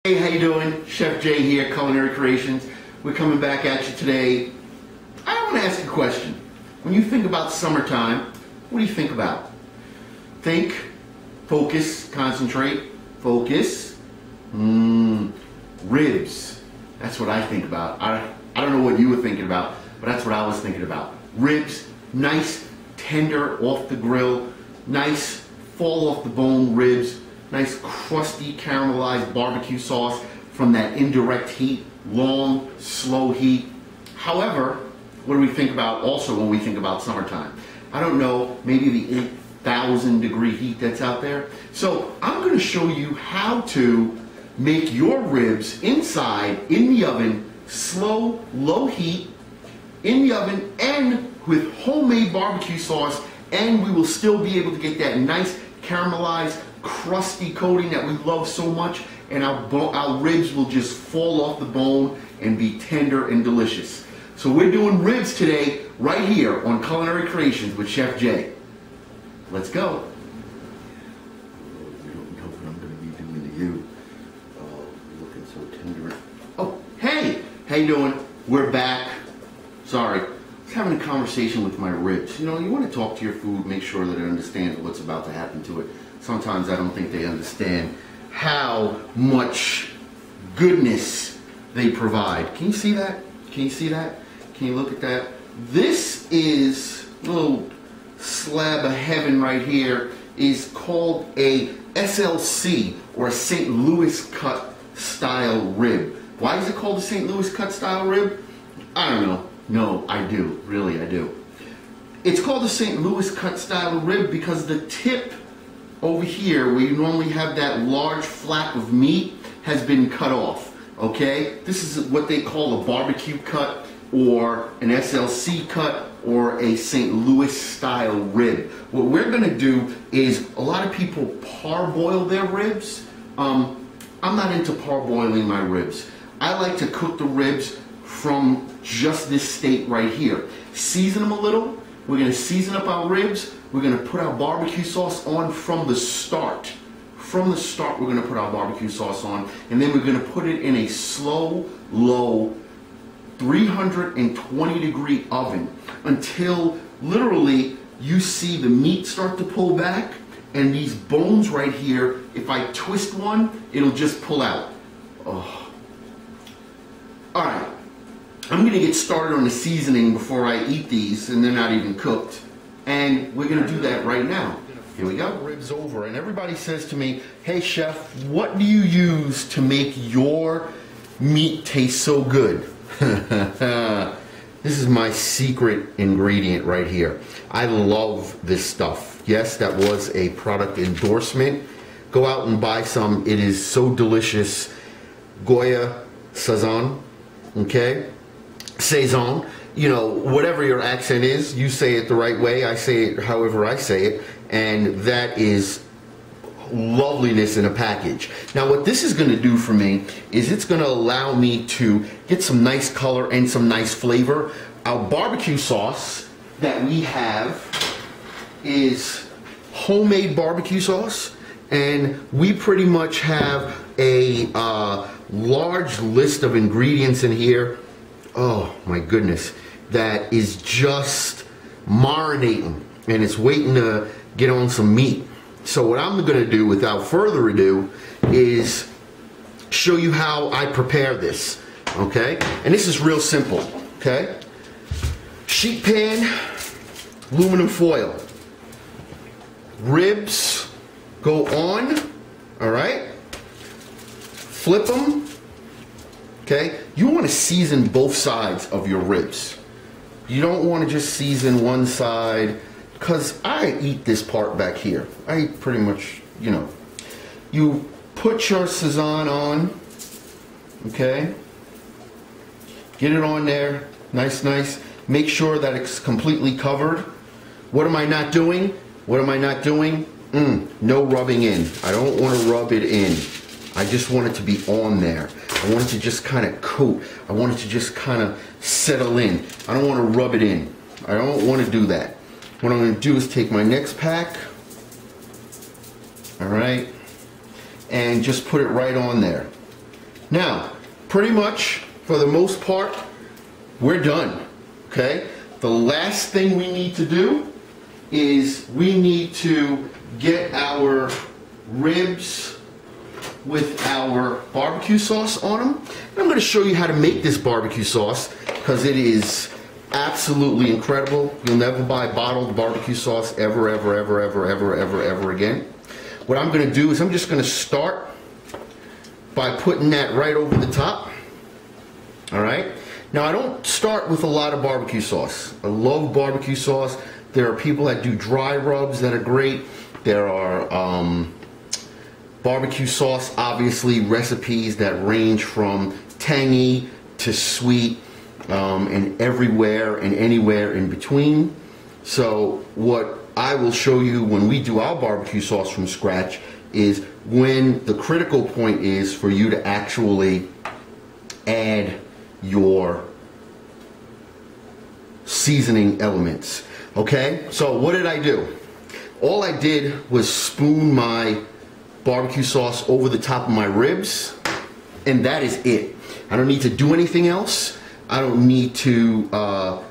Hey, how you doing? Chef Jay here, Culinary Creations. We're coming back at you today. I want to ask you a question. When you think about summertime, what do you think about? Think, focus, concentrate, focus. Ribs. That's what I think about. I don't know what you were thinking about, but that's what I was thinking about. Ribs, nice, tender, off the grill, nice, fall off the bone ribs, nice, crusty, caramelized barbecue sauce from that indirect heat, long, slow heat. However, what do we think about also when we think about summertime? I don't know, maybe the 8,000 degree heat that's out there. So I'm going to show you how to make your ribs inside, in the oven, slow, low heat, in the oven, and with homemade barbecue sauce, and we will still be able to get that nice caramelized, crusty coating that we love so much, and our ribs will just fall off the bone and be tender and delicious. So we're doing ribs today, right here on Culinary Creations with Chef Jay. Let's go. You don't know what I'm going to be doing to you. Oh, you're looking so tender. Oh, hey! How you doing? We're back. Sorry. I was having a conversation with my ribs. You know, you want to talk to your food, make sure that it understands what's about to happen to it. Sometimes I don't think they understand how much goodness they provide. Can you see that? Can you see that? Can you look at that? This is a little slab of heaven right here, is called a SLC, or a St. Louis cut style rib. Why is it called a St. Louis cut style rib? I don't know. No, I do. Really, I do. It's called a St. Louis cut style rib because the tip over here, where you normally have that large flap of meat, has been cut off. Okay? This is what they call a barbecue cut, or an SLC cut, or a St. Louis style rib. What we're going to do is, a lot of people parboil their ribs. I'm not into parboiling my ribs. I like to cook the ribs from just this state right here. Season them a little. We're going to season up our ribs. We're going to put our barbecue sauce on from the start. From the start, we're going to put our barbecue sauce on, and then we're going to put it in a slow, low, 320 degree oven until literally you see the meat start to pull back, and these bones right here, if I twist one, it'll just pull out. Oh. Alright, I'm going to get started on the seasoning before I eat these, and they're not even cooked. And we're going to do that right now. Here we go. Ribs over, and everybody says to me, hey chef, what do you use to make your meat taste so good? This is my secret ingredient right here. I love this stuff. Yes, that was a product endorsement. Go out and buy some. It is so delicious. Goya Sazon, okay? Saison, you know, whatever your accent is, you say it the right way. I say it however I say it, and that is loveliness in a package. Now what this is going to do for me is it's going to allow me to get some nice color and some nice flavor. Our barbecue sauce that we have is homemade barbecue sauce, and we pretty much have a large list of ingredients in here. Oh my goodness, that is just marinating, and it's waiting to get on some meat. So what I'm going to do, without further ado, is show you how I prepare this, okay? And this is real simple, okay? Sheet pan, aluminum foil. Ribs go on, all right? Flip them, okay? You want to season both sides of your ribs. You don't want to just season one side, because I eat this part back here. I eat pretty much, you know. You put your Sazon on, okay? Get it on there, nice, nice. Make sure that it's completely covered. What am I not doing? What am I not doing? No rubbing in. I don't want to rub it in. I just want it to be on there. I want it to just kind of coat. I want it to just kind of settle in. I don't want to rub it in. I don't want to do that. What I'm going to do is take my next pack, all right, and just put it right on there. Now, pretty much, for the most part, we're done, okay? The last thing we need to do is we need to get our ribs with our barbecue sauce on them. And I'm going to show you how to make this barbecue sauce because it is absolutely incredible. You'll never buy bottled barbecue sauce ever again. What I'm going to do is I'm just going to start by putting that right over the top. All right. Now I don't start with a lot of barbecue sauce. I love barbecue sauce. There are people that do dry rubs that are great. There are barbecue sauce, obviously, recipes that range from tangy to sweet and everywhere and anywhere in between. So what I will show you when we do our barbecue sauce from scratch is when the critical point is for you to actually add your seasoning elements. Okay, so what did I do? All I did was spoon my barbecue sauce over the top of my ribs, and that is it. I don't need to do anything else. I don't need to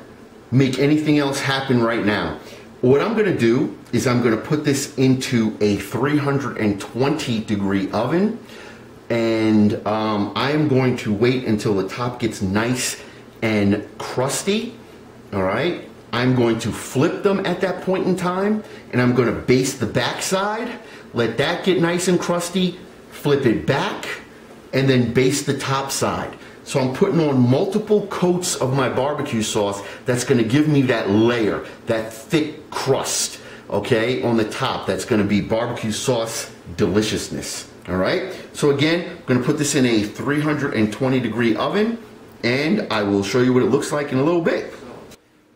make anything else happen right now. What I'm going to do is I'm going to put this into a 320 degree oven, and I am going to wait until the top gets nice and crusty. All right, I'm going to flip them at that point in time, and I'm going to baste the backside, let that get nice and crusty, flip it back, and then baste the top side. So I'm putting on multiple coats of my barbecue sauce that's going to give me that layer, that thick crust, okay, on the top. That's going to be barbecue sauce deliciousness. All right, so again, I'm going to put this in a 320 degree oven, and I will show you what it looks like in a little bit.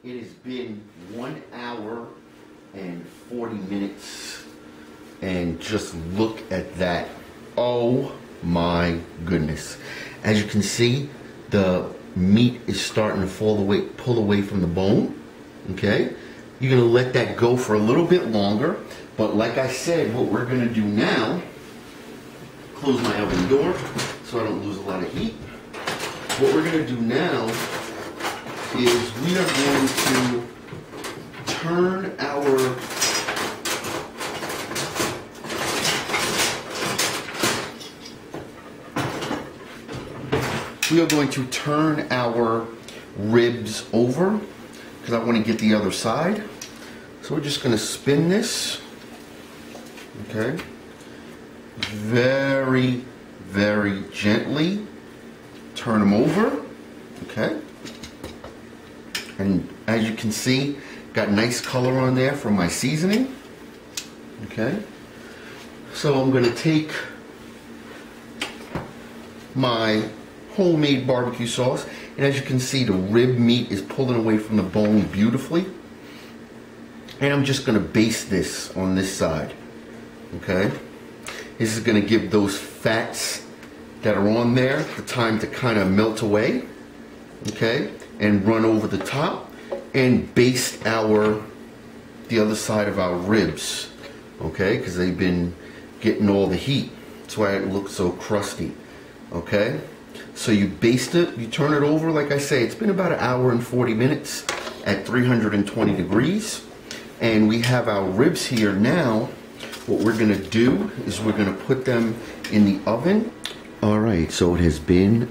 It has been 1 hour and 40 minutes, and just look at that. Oh my goodness. As you can see, the meat is starting to pull away from the bone. Okay, you're going to let that go for a little bit longer, but like I said, what we're going to do now, close my oven door so I don't lose a lot of heat. What we're going to do now is we are going to turn our ribs over because I want to get the other side. So we're just going to spin this, okay, very, very gently, turn them over, okay. And as you can see, got nice color on there from my seasoning. Okay. So I'm going to take my homemade barbecue sauce, and as you can see, the rib meat is pulling away from the bone beautifully. And I'm just going to baste this on this side. Okay. This is going to give those fats that are on there the time to kind of melt away. Okay. And run over the top and baste the other side of our ribs, okay, because they've been getting all the heat. That's why it looks so crusty. Okay, so you baste it, you turn it over. Like I say, it's been about 1 hour and 40 minutes at 320 degrees, and we have our ribs here now. What we're going to do is we're going to put them in the oven. All right, so it has been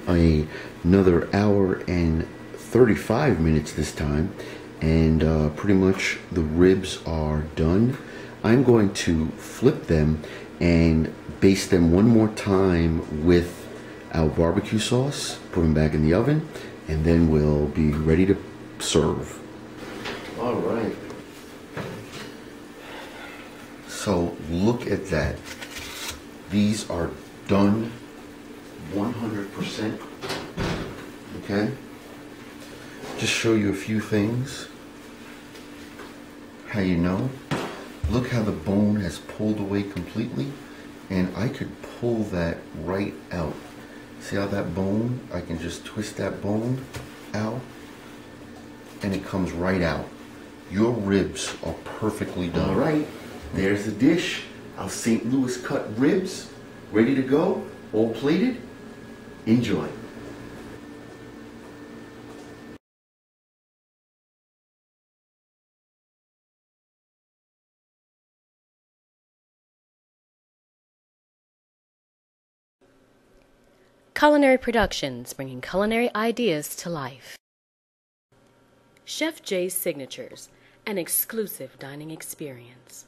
another 1 hour and 35 minutes this time, and pretty much the ribs are done. I'm going to flip them and baste them one more time with our barbecue sauce, put them back in the oven, and then we'll be ready to serve. All right. So look at that. These are done 100%. Okay. Just show you a few things. How you know? Look how the bone has pulled away completely, and I could pull that right out. See how that bone, I can just twist that bone out and it comes right out. Your ribs are perfectly done. All right, there's the dish. Our St. Louis cut ribs, ready to go, all plated. Enjoy. Culinary Productions, bringing culinary ideas to life. Chef Jay's Signatures, an exclusive dining experience.